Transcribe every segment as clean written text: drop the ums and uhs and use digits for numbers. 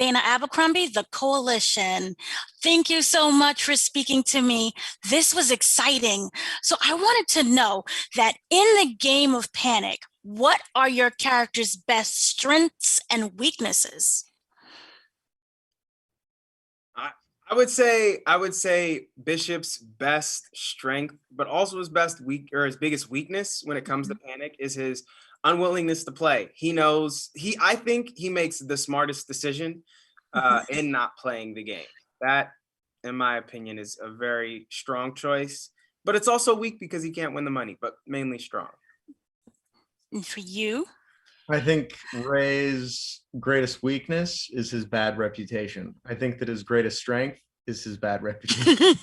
Dana Abercrombie, the Koalition. Thank you so much for speaking to me. This was exciting. So I wanted to know that in the game of Panic, what are your character's best strengths and weaknesses? I, I would say Bishop's best strength, but also his best weak or his biggest weakness when it comes to Panic is his unwillingness to play. He knows I think he makes the smartest decision in not playing the game. That, in my opinion, is a very strong choice. But it's also weak because he can't win the money, but mainly strong. And for you? I think Ray's greatest weakness is his bad reputation. I think that his greatest strength is his bad reputation.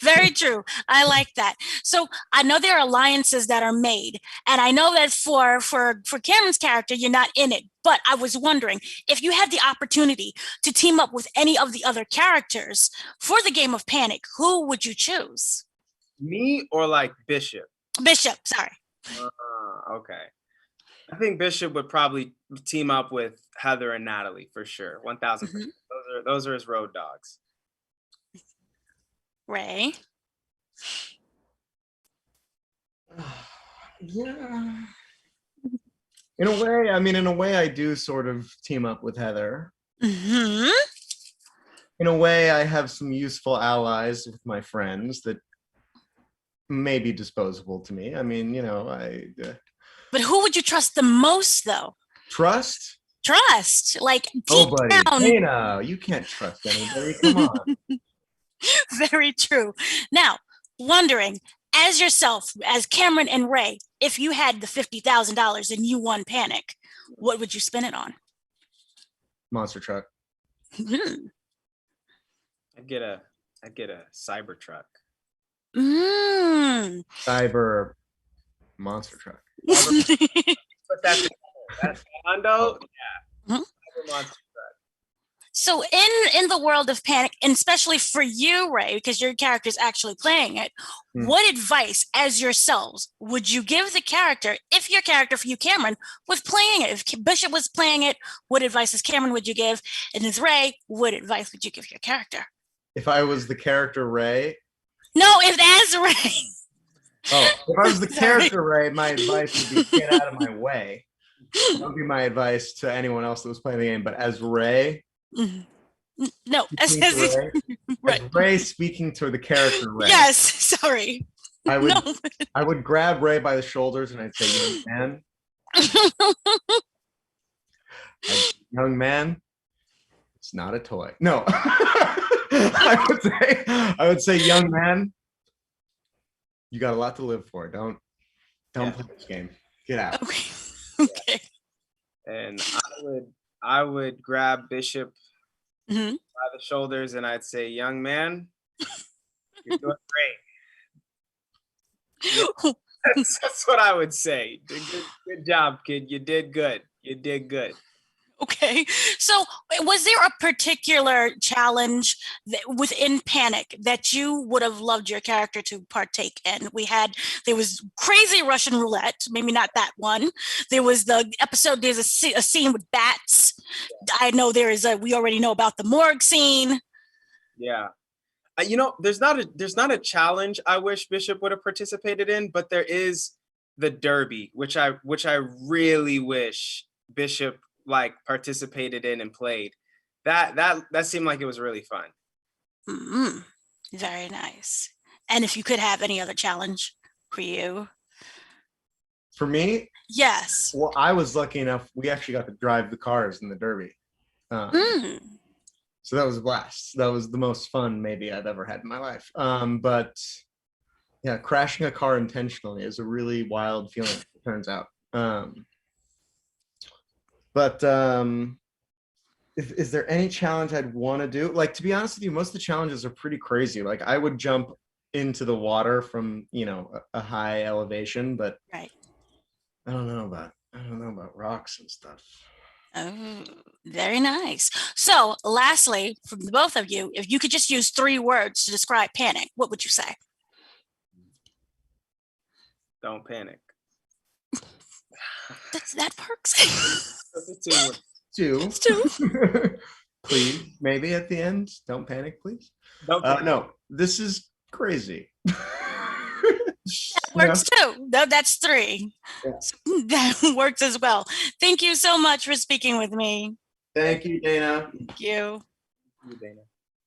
Very true. I like that. So I know there are alliances that are made, and I know that for Cameron's character, you're not in it. But I was wondering if you had the opportunity to team up with any of the other characters for the game of Panic, who would you choose? Me or like Bishop? Bishop, sorry. Okay. I think Bishop would probably team up with Heather and Natalie for sure. 1000%. Those are his road dogs. Ray? Yeah. In a way, I do sort of team up with Heather. Mm-hmm. In a way, I have some useful allies with my friends that may be disposable to me. I mean, But who would you trust the most, though? Trust? Trust, like deep Nobody. down. Dana, you can't trust anybody. Come on. Very true. Now, wondering, as yourself, as Cameron and Ray, if you had the $50,000 and you won Panic, what would you spend it on? Monster truck. I'd get a cyber truck. Cyber monster truck. But that's Hondo. Yeah. Cyber monster truck. So in the world of Panic, and especially for you, Ray, because your character is actually playing it, what advice as yourselves would you give the character if your character for you, Cameron, was playing it? If Bishop was playing it, what advice as Cameron would you give? And as Ray, what advice would you give your character? If I was the character Ray? No, if as Ray. Oh, if I was the character Ray, my advice would be get out of my way. That would be my advice to anyone else that was playing the game. But as Ray, no, as Ray speaking to the character Ray. Yes, sorry. I would grab Ray by the shoulders and I'd say, young man, it's not a toy. No. I would say, young man, you got a lot to live for. Don't play this game. Get out. Okay. And I would grab Bishop by the shoulders and I'd say, young man, you're doing great. That's what I would say. Good job, kid. You did good. You did good. Okay. So was there a particular challenge within Panic that you would have loved your character to partake in? There was crazy Russian roulette, maybe not that one. There was the episode, there's a scene with bats. I know we already know about the morgue scene. Yeah. There's not a challenge I wish Bishop would have participated in, but there is the Derby, which I really wish Bishop participated in and played. That seemed like it was really fun. Very nice. And if you could have any other challenge for you? For me? Yes. Well, I was lucky enough, we actually got to drive the cars in the Derby. So that was a blast. That was the most fun maybe I've ever had in my life. But yeah, crashing a car intentionally is a really wild feeling, it turns out. But is there any challenge I'd want to do? To be honest with you, most of the challenges are pretty crazy. I would jump into the water from, a high elevation, but right. I don't know about rocks and stuff. Oh, very nice. So lastly, from the both of you, if you could just use 3 words to describe Panic, what would you say? Don't panic. That works. 2. It's 2. Please, maybe at the end. Don't panic, please. Okay. No, this is crazy. Works too. No, that's 3. Yeah. So that works as well. Thank you so much for speaking with me. Thank you, Dana. Thank you. You, Dana.